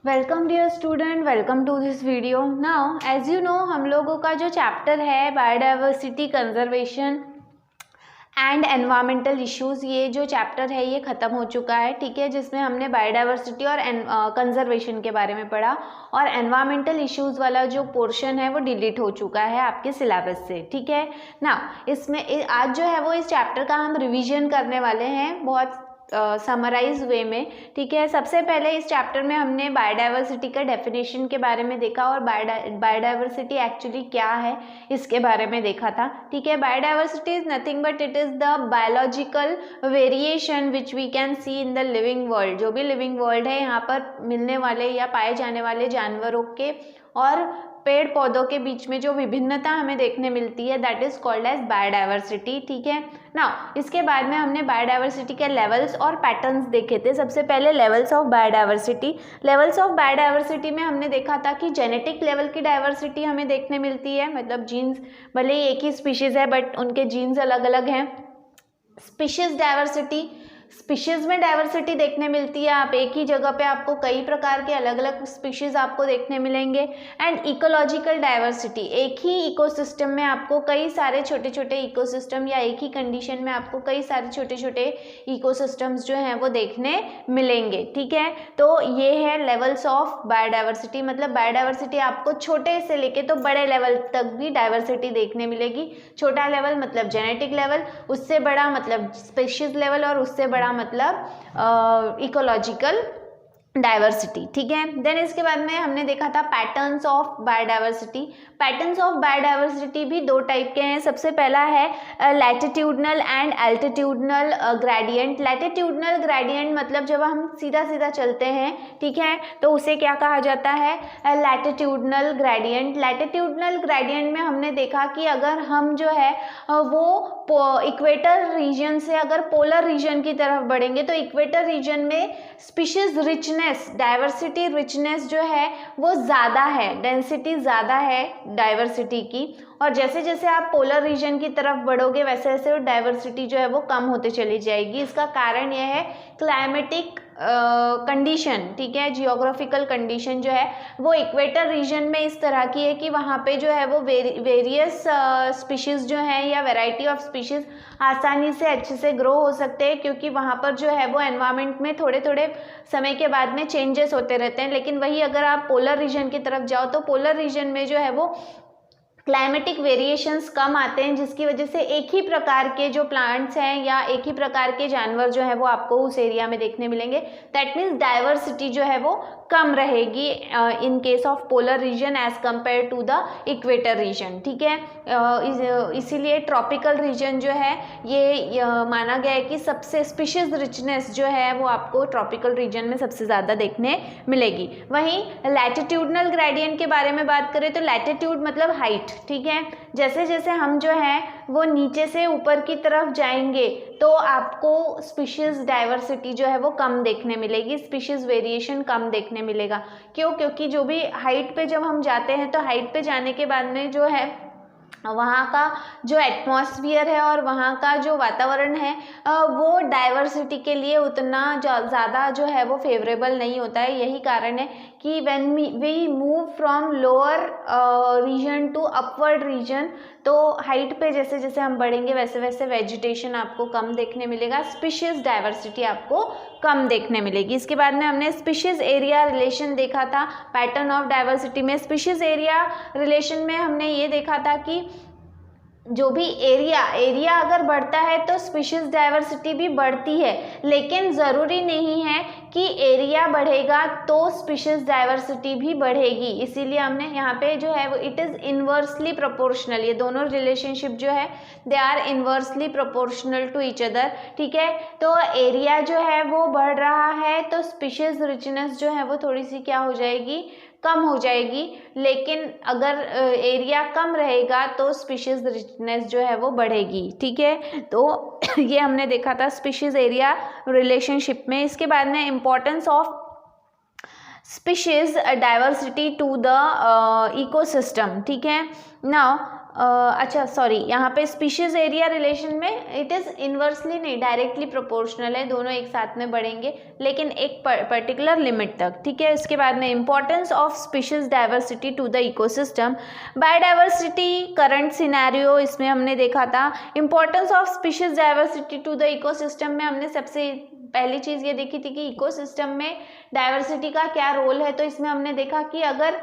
Welcome dear student, welcome to this video. Now as you know, हम लोगों का जो चैप्टर है biodiversity conservation and environmental issues, ये जो चैप्टर है ये ख़त्म हो चुका है। ठीक है, जिसमें हमने बायोडाइवर्सिटी और कंजर्वेशन के बारे में पढ़ा और एनवायरमेंटल इश्यूज़ वाला जो पोर्शन है वो डिलीट हो चुका है आपके सिलेबस से। ठीक है ना, इसमें आज जो है वो इस चैप्टर का हम रिवीजन करने वाले हैं बहुत समराइज वे में। ठीक है, सबसे पहले इस चैप्टर में हमने बायोडाइवर्सिटी का डेफिनेशन के बारे में देखा और बायोडाइवर्सिटी एक्चुअली क्या है इसके बारे में देखा था। ठीक है, biodiversity is nothing but it is the biological variation which we can see in the living world. जो भी लिविंग वर्ल्ड है, यहाँ पर मिलने वाले या पाए जाने वाले जानवरों के और पेड़ पौधों के बीच में जो विभिन्नता हमें देखने मिलती है, that is called as biodiversity. ठीक है ना, इसके बाद में हमने बायोडाइवर्सिटी के लेवल्स और पैटर्न्स देखे थे। सबसे पहले levels of biodiversity. Levels of biodiversity में हमने देखा था कि जेनेटिक लेवल की डाइवर्सिटी हमें देखने मिलती है, मतलब जीन्स भले ही एक ही स्पीशीज़ है बट उनके जीन्स अलग अलग हैं। स्पीशीज़ डाइवर्सिटी, स्पीशीज़ में डाइवर्सिटी देखने मिलती है, आप एक ही जगह पे आपको कई प्रकार के अलग अलग स्पीशीज़ आपको देखने मिलेंगे। एंड इकोलॉजिकल डाइवर्सिटी, एक ही इकोसिस्टम में आपको कई सारे छोटे छोटे इकोसिस्टम या एक ही कंडीशन में आपको कई सारे छोटे छोटे इकोसिस्टम्स जो हैं वो देखने मिलेंगे। ठीक है, तो ये है लेवल्स ऑफ बायोडाइवर्सिटी। मतलब बायोडाइवर्सिटी आपको छोटे से लेके तो बड़े लेवल तक भी डाइवर्सिटी देखने मिलेगी। छोटा लेवल मतलब जेनेटिक लेवल, उससे बड़ा मतलब स्पीशीज़ लेवल और उससे बड़ा मतलब इकोलॉजिकल डाइवर्सिटी। ठीक है, देन इसके बाद में हमने देखा था patterns of biodiversity. Patterns of biodiversity भी दो टाइप के हैं। सबसे पहला है latitudinal and altitudinal gradient. Latitudinal gradient मतलब जब हम सीधा सीधा चलते हैं, ठीक है, तो उसे क्या कहा जाता है, लैटिट्यूडनल ग्रेडियंट। लैटिट्यूडनल ग्रेडियंट में हमने देखा कि अगर हम जो है वो इक्वेटर रीजन से अगर पोलर रीजन की तरफ बढ़ेंगे तो इक्वेटर रीजन में स्पीशीज रिचनेस, डाइवर्सिटी रिचनेस जो है वो ज़्यादा है, डेंसिटी ज़्यादा है डाइवर्सिटी की। और जैसे जैसे आप पोलर रीजन की तरफ बढ़ोगे वैसे वैसे वो डाइवर्सिटी जो है वो कम होते चली जाएगी। इसका कारण यह है क्लाइमेटिक कंडीशन। ठीक है, जियोग्राफिकल कंडीशन जो है वो इक्वेटर रीजन में इस तरह की है कि वहाँ पे जो है वो वेरियस स्पीशीज़ जो हैं या वैरायटी ऑफ स्पीशीज़ आसानी से अच्छे से ग्रो हो सकते हैं, क्योंकि वहाँ पर जो है वो एनवायरनमेंट में थोड़े थोड़े समय के बाद में चेंजेस होते रहते हैं। लेकिन वही अगर आप पोलर रीजन की तरफ जाओ तो पोलर रीजन में जो है वो क्लाइमेटिक वेरिएशंस कम आते हैं, जिसकी वजह से एक ही प्रकार के जो प्लांट्स हैं या एक ही प्रकार के जानवर जो है वो आपको उस एरिया में देखने मिलेंगे। दैट मीन्स डाइवर्सिटी जो है वो कम रहेगी in case of polar region as compare to the equator region. ठीक है, इसीलिए ट्रॉपिकल रीजन जो है ये माना गया है कि सबसे स्पीशीज रिचनेस जो है वो आपको ट्रॉपिकल रीजन में सबसे ज़्यादा देखने मिलेगी। वहीं लैटिट्यूडनल ग्रेडियंट के बारे में बात करें तो लैटिट्यूड मतलब हाइट। ठीक है, जैसे जैसे हम जो है वो नीचे से ऊपर की तरफ जाएंगे तो आपको स्पीशीज़ डाइवर्सिटी जो है वो कम देखने मिलेगी, स्पीशीज़ वेरिएशन कम देखने मिलेगा। क्यों? क्योंकि जो भी हाइट पे जब हम जाते हैं तो हाइट पे जाने के बाद में जो है वहाँ का जो एटमॉस्फेयर है और वहाँ का जो वातावरण है वो डाइवर्सिटी के लिए उतना ज़्यादा जो है वो फेवरेबल नहीं होता है। यही कारण है कि when we move from lower region to upward region, तो हाइट पे जैसे जैसे हम बढ़ेंगे वैसे वैसे वेजिटेशन आपको कम देखने मिलेगा, स्पीशीज़ डाइवर्सिटी आपको कम देखने मिलेगी। इसके बाद में हमने स्पीशीज़ एरिया रिलेशन देखा था पैटर्न ऑफ डाइवर्सिटी में। स्पीशीज़ एरिया रिलेशन में हमने ये देखा था कि जो भी एरिया अगर बढ़ता है तो स्पीशीज़ डाइवर्सिटी भी बढ़ती है, लेकिन ज़रूरी नहीं है कि एरिया बढ़ेगा तो स्पीशीज़ डाइवर्सिटी भी बढ़ेगी। इसीलिए हमने यहाँ पे जो है वो इट इज़ इन्वर्सली प्रोपोर्शनल, ये दोनों रिलेशनशिप जो है they are inversely proportional to each other. ठीक है, तो एरिया जो है वो बढ़ रहा है तो स्पीशीज़ रिचनेस जो है वो थोड़ी सी क्या हो जाएगी, कम हो जाएगी। लेकिन अगर एरिया कम रहेगा तो स्पीशीज़ रिचनेस जो है वो बढ़ेगी। ठीक है, तो ये हमने देखा था स्पीशीज़ एरिया रिलेशनशिप में। इसके बाद में importance of species diversity to the ecosystem, ठीक है। नाउ अच्छा सॉरी, यहाँ पे स्पीशीज एरिया रिलेशन में इट इज़ इन्वर्सली नहीं, डायरेक्टली प्रोपोर्शनल है, दोनों एक साथ में बढ़ेंगे लेकिन एक पर्टिकुलर लिमिट तक, ठीक है। इसके बाद में importance of species diversity to the ecosystem, biodiversity current scenario, इसमें हमने देखा था। Importance of species diversity to the ecosystem में हमने सबसे पहली चीज़ ये देखी थी कि इकोसिस्टम में डाइवर्सिटी का क्या रोल है। तो इसमें हमने देखा कि अगर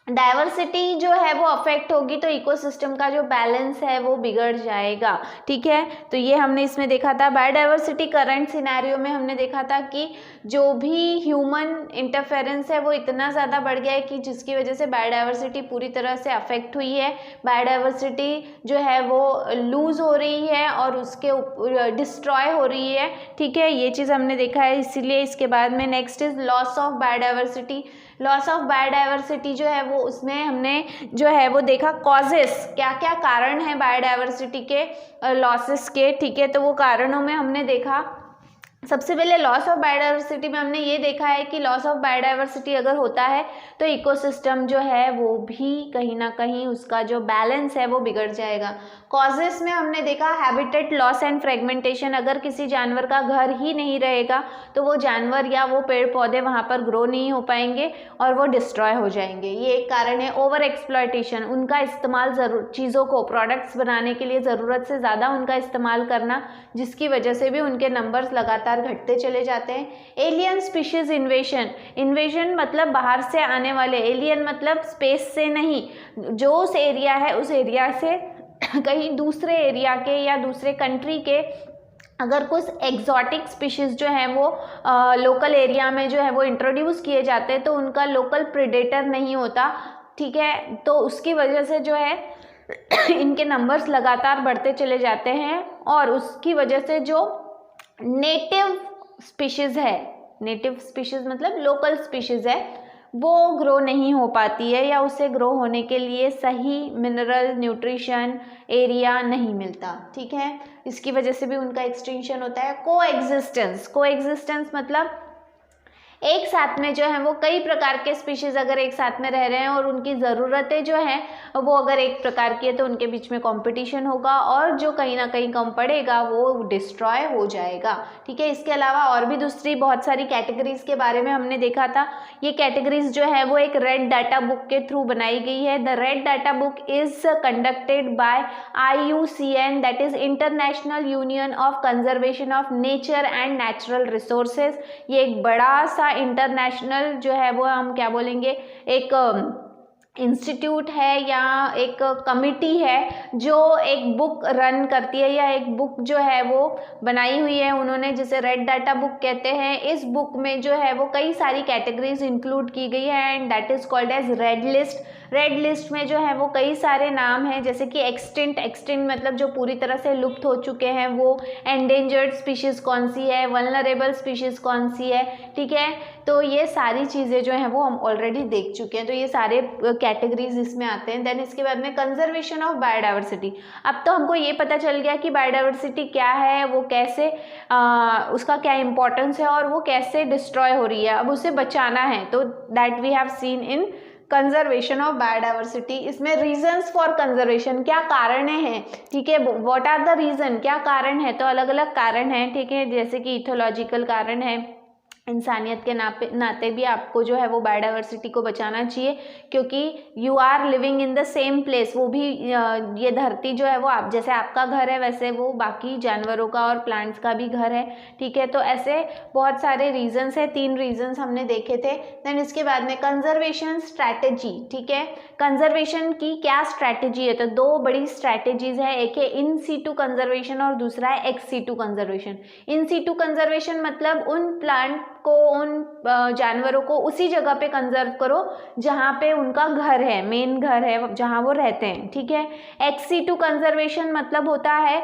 डाइवर्सिटी जो है वो अफेक्ट होगी तो इकोसिस्टम का जो बैलेंस है वो बिगड़ जाएगा, ठीक है। तो ये हमने इसमें देखा था। बायोडाइवर्सिटी करंट सिनेरियो में हमने देखा था कि जो भी ह्यूमन इंटरफेरेंस है वो इतना ज़्यादा बढ़ गया है कि जिसकी वजह से बायोडाइवर्सिटी पूरी तरह से अफेक्ट हुई है। बायोडाइवर्सिटी जो है वो लूज़ हो रही है और उसके डिस्ट्रॉय हो रही है, ठीक है। ये चीज़ हमने देखा है। इसीलिए इसके बाद में next is loss of biodiversity. Loss of biodiversity जो है वो उसमें हमने जो है वो देखा कॉजेस, क्या क्या कारण है बायोडाइवर्सिटी के लॉसेस के, ठीक है। तो वो कारणों में हमने देखा सबसे पहले लॉस ऑफ बायोडाइवर्सिटी में हमने ये देखा है कि लॉस ऑफ बायोडाइवर्सिटी अगर होता है तो इकोसिस्टम जो है वो भी कहीं ना कहीं उसका जो बैलेंस है वो बिगड़ जाएगा। कॉजेस में हमने देखा हैबिटेट लॉस एंड फ्रेगमेंटेशन, अगर किसी जानवर का घर ही नहीं रहेगा तो वो जानवर या वो पेड़ पौधे वहाँ पर ग्रो नहीं हो पाएंगे और वो डिस्ट्रॉय हो जाएंगे, ये एक कारण है। ओवर एक्सप्लॉयटेशन, उनका इस्तेमाल चीज़ों को प्रोडक्ट्स बनाने के लिए ज़रूरत से ज़्यादा उनका इस्तेमाल करना, जिसकी वजह से भी उनके नंबर्स लगातार घटते चले जाते हैं। एलियन स्पीशीज इन्वेजन, इन्वेजन मतलब बाहर से आने वाले, एलियन मतलब स्पेस से नहीं, जो उस एरिया है उस एरिया से कहीं दूसरे एरिया के या दूसरे कंट्री के अगर कुछ एग्जॉटिक स्पीशीज़ जो हैं वो लोकल एरिया में जो है वो इंट्रोड्यूस किए जाते हैं तो उनका लोकल प्रेडेटर नहीं होता, ठीक है। तो उसकी वजह से जो है इनके नंबर्स लगातार बढ़ते चले जाते हैं और उसकी वजह से जो नेटिव स्पीशीज़ है, नेटिव स्पीशीज़ मतलब लोकल स्पीशीज़ है, वो ग्रो नहीं हो पाती है या उसे ग्रो होने के लिए सही मिनरल न्यूट्रिशन एरिया नहीं मिलता, ठीक है। इसकी वजह से भी उनका एक्सटिंक्शन होता है। कोएग्जिस्टेंस, कोएग्जिस्टेंस मतलब एक साथ में जो है वो कई प्रकार के स्पीशीज़ अगर एक साथ में रह रहे हैं और उनकी ज़रूरतें जो हैं वो अगर एक प्रकार की है तो उनके बीच में कंपटीशन होगा और जो कहीं ना कहीं कम पड़ेगा वो डिस्ट्रॉय हो जाएगा, ठीक है। इसके अलावा और भी दूसरी बहुत सारी कैटेगरीज़ के बारे में हमने देखा था। ये कैटेगरीज जो है वो एक रेड डाटा बुक के थ्रू बनाई गई है। The red data book is conducted by IUCN, that is international union of conservation of nature and natural resources. ये एक बड़ा सा इंटरनेशनल जो है वो हम क्या बोलेंगे, एक इंस्टीट्यूट है या एक कमिटी है जो एक बुक रन करती है या एक बुक जो है वो बनाई हुई है उन्होंने, जिसे रेड डाटा बुक कहते हैं। इस बुक में जो है वो कई सारी कैटेगरीज इंक्लूड की गई है and that is called as red list. Red list में जो है वो कई सारे नाम हैं, जैसे कि एक्सटिंक्ट, एक्सटिंक्ट मतलब जो पूरी तरह से लुप्त हो चुके हैं वो, एंडेंजर्ड स्पीशीज़ कौन सी है, वल्नरेबल स्पीशीज़ कौन सी है, ठीक है। तो ये सारी चीज़ें जो हैं वो हम ऑलरेडी देख चुके हैं, तो ये सारे कैटेगरीज इसमें आते हैं। देन इसके बाद में कंजर्वेशन ऑफ बायोडाइवर्सिटी। अब तो हमको ये पता चल गया कि बायोडाइवर्सिटी क्या है, वो कैसे उसका क्या इंपॉर्टेंस है और वो कैसे डिस्ट्रॉय हो रही है, अब उसे बचाना है। तो that we have seen in conservation of biodiversity. इसमें रीजंस फॉर कंजर्वेशन, क्या कारण हैं, ठीक है, व्हाट आर द रीजन, क्या कारण है। तो अलग अलग कारण हैं, ठीक है, जैसे कि इथोलॉजिकल कारण है, इंसानियत के नाते भी आपको जो है वो बायोडाइवर्सिटी को बचाना चाहिए क्योंकि you are living in the same place. वो भी ये धरती जो है वो आप जैसे आपका घर है वैसे वो बाकी जानवरों का और प्लांट्स का भी घर है, ठीक है। तो ऐसे बहुत सारे रीजंस है, 3 रीजंस हमने देखे थे। देन इसके बाद में कंजर्वेशन स्ट्रैटेजी, ठीक है, कंजर्वेशन की क्या स्ट्रैटेजी है। तो 2 बड़ी स्ट्रैटेजीज है, एक है इन सीटू कंजर्वेशन और दूसरा है ex situ conservation. In situ conservation मतलब उन प्लांट को, उन जानवरों को उसी जगह पे कंजर्व करो जहाँ पे उनका घर है, मेन घर है जहाँ वो रहते हैं, ठीक है। एक्स सीटू कंजर्वेशन मतलब होता है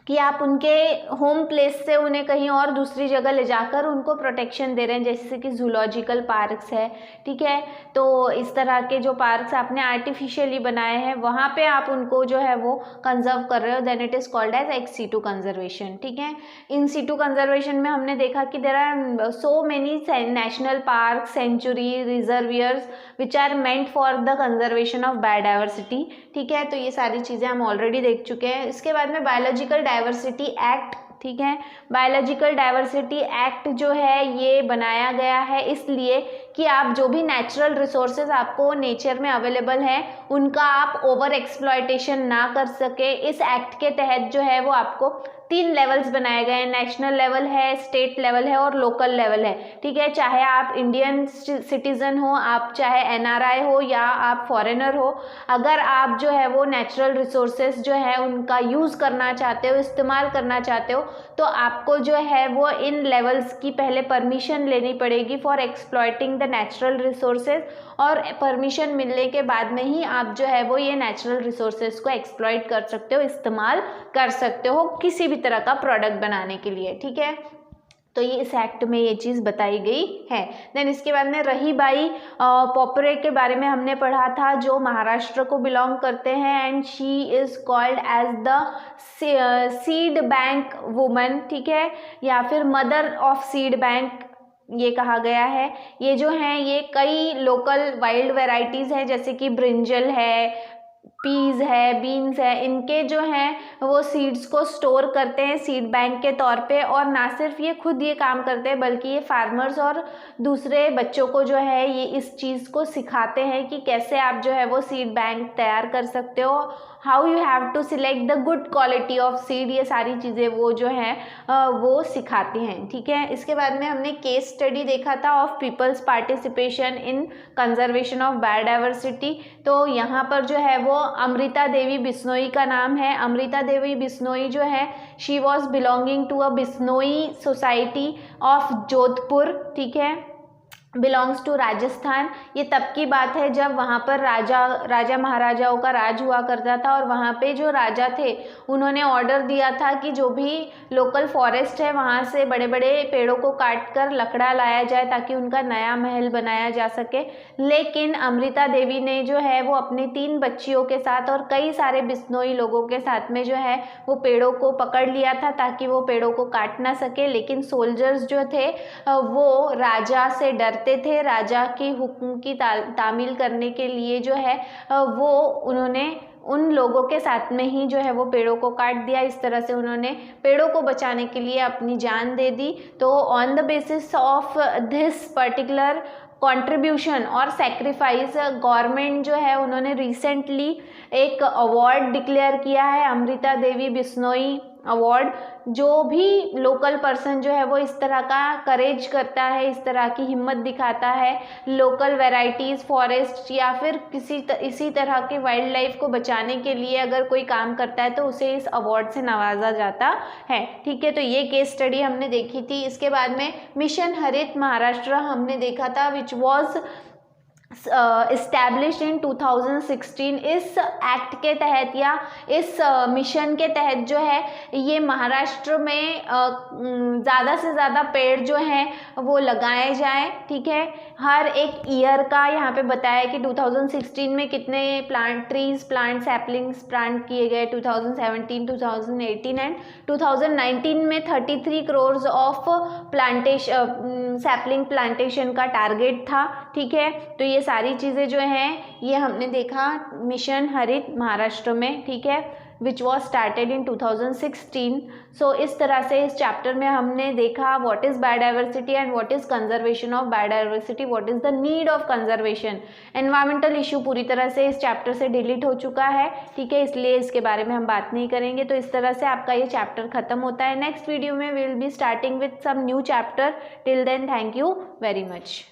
कि आप उनके होम प्लेस से उन्हें कहीं और दूसरी जगह ले जाकर उनको प्रोटेक्शन दे रहे हैं, जैसे कि जूलॉजिकल पार्क्स है, ठीक है। तो इस तरह के जो पार्क्स आपने आर्टिफिशियली बनाए हैं वहाँ पे आप उनको जो है वो कंजर्व कर रहे हो, then it is called as ex situ conservation, ठीक है। इन सीटू कंजर्वेशन में हमने देखा कि there are so many national park, sanctuary, reservoirs which are meant for the conservation of biodiversity, ठीक है। तो ये सारी चीज़ें हम ऑलरेडी देख चुके हैं। इसके बाद में बायोलॉजिकल डाइवर्सिटी एक्ट, ठीक है। बायोलॉजिकल डाइवर्सिटी एक्ट जो है ये बनाया गया है इसलिए कि आप जो भी नेचुरल रिसोर्सेज आपको नेचर में अवेलेबल हैं उनका आप ओवर एक्सप्लॉयटेशन ना कर सके। इस एक्ट के तहत जो है वो आपको 3 लेवल्स बनाए गए हैं, नेशनल लेवल है, स्टेट लेवल है और लोकल लेवल है, ठीक है। चाहे आप इंडियन सिटीजन हो, आप चाहे एनआरआई हो या आप फॉरेनर हो, अगर आप जो है वो नेचुरल रिसोर्सेज जो है उनका यूज़ करना चाहते हो, इस्तेमाल करना चाहते हो, तो आपको जो है वो इन लेवल्स की पहले परमिशन लेनी पड़ेगी for exploiting the natural resources, और परमिशन मिलने के बाद में ही आप जो है वो ये नेचुरल रिसोर्सेज को एक्सप्लॉइट कर सकते हो, इस्तेमाल कर सकते हो किसी भी तरह का प्रोडक्ट बनाने के लिए, ठीक है। तो ये इस एक्ट में ये चीज़ बताई गई है। देन इसके बाद में रही बाई पोपरे के बारे में हमने पढ़ा था, जो महाराष्ट्र को बिलोंग करते हैं, and she is called as the seed bank woman, ठीक है, या फिर मदर ऑफ सीड बैंक ये कहा गया है। ये जो हैं ये कई लोकल वाइल्ड वेराइटीज़ हैं, जैसे कि ब्रिंजल है, पीज है, बीन्स है, इनके जो हैं वो सीड्स को स्टोर करते हैं सीड बैंक के तौर पे, और ना सिर्फ ये खुद ये काम करते हैं बल्कि ये फार्मर्स और दूसरे बच्चों को जो है ये इस चीज़ को सिखाते हैं कि कैसे आप जो है वो सीड बैंक तैयार कर सकते हो, how you have to select the good quality of seed, ये सारी चीज़ें वो जो हैं वो सिखाती हैं, ठीक है। इसके बाद में हमने केस स्टडी देखा था of peoples participation in conservation of biodiversity. तो यहाँ पर जो है वो अमृता देवी बिश्नोई का नाम है। अमृता देवी बिश्नोई जो है she was belonging to a Bishnoi society of Jodhpur, ठीक है, बिलोंग्स टू राजस्थान। ये तब की बात है जब वहाँ पर राजा महाराजाओं का राज हुआ करता था, और वहाँ पे जो राजा थे उन्होंने ऑर्डर दिया था कि जो भी लोकल फॉरेस्ट है वहाँ से बड़े बड़े पेड़ों को काट कर लकड़ा लाया जाए ताकि उनका नया महल बनाया जा सके। लेकिन अमृता देवी ने जो है वो अपनी 3 बच्चियों के साथ और कई सारे बिश्नोई लोगों के साथ में जो है वो पेड़ों को पकड़ लिया था ताकि वो पेड़ों को काट ना सके। लेकिन सोल्जर्स जो थे वो राजा से डरते थे, राजा की हुक्म की तामील करने के लिए जो है वो उन्होंने उन लोगों के साथ में ही जो है वो पेड़ों को काट दिया। इस तरह से उन्होंने पेड़ों को बचाने के लिए अपनी जान दे दी। तो on the basis of this particular contribution और सेक्रीफाइस गवर्नमेंट जो है उन्होंने रिसेंटली एक अवार्ड डिक्लेयर किया है, अमृता देवी बिश्नोई अवार्ड। जो भी लोकल पर्सन जो है वो इस तरह का करेज करता है, इस तरह की हिम्मत दिखाता है, लोकल वैरायटीज़, फॉरेस्ट या फिर इसी तरह के वाइल्ड लाइफ को बचाने के लिए अगर कोई काम करता है तो उसे इस अवार्ड से नवाजा जाता है, ठीक है। तो ये केस स्टडी हमने देखी थी। इसके बाद में मिशन हरित महाराष्ट्र हमने देखा था, विच वॉज इस्टेब्लिश्ड इन 2016। इस एक्ट के तहत या इस मिशन के तहत जो है ये महाराष्ट्र में ज़्यादा से ज़्यादा पेड़ जो हैं वो लगाए जाएं, ठीक है। हर एक ईयर का यहाँ पे बताया कि 2016 में कितने प्लांट सैपलिंग्स प्लांट किए गए, 2017, 2018 एंड 2019 में 33 करोड़ ऑफ सैपलिंग प्लांटेशन का टारगेट था, ठीक है। तो ये सारी चीज़ें जो हैं ये हमने देखा मिशन हरित महाराष्ट्र में, ठीक है, विच वॉज स्टार्टेड इन 2016। सो इस तरह से इस चैप्टर में हमने देखा what is biodiversity and what is conservation of biodiversity, what is the need of conservation. Environmental issue पूरी तरह से इस चैप्टर से डिलीट हो चुका है, ठीक है, इसलिए इसके बारे में हम बात नहीं करेंगे। तो इस तरह से आपका ये चैप्टर खत्म होता है। नेक्स्ट वीडियो में we will be starting with some new chapter. Till then thank you very much.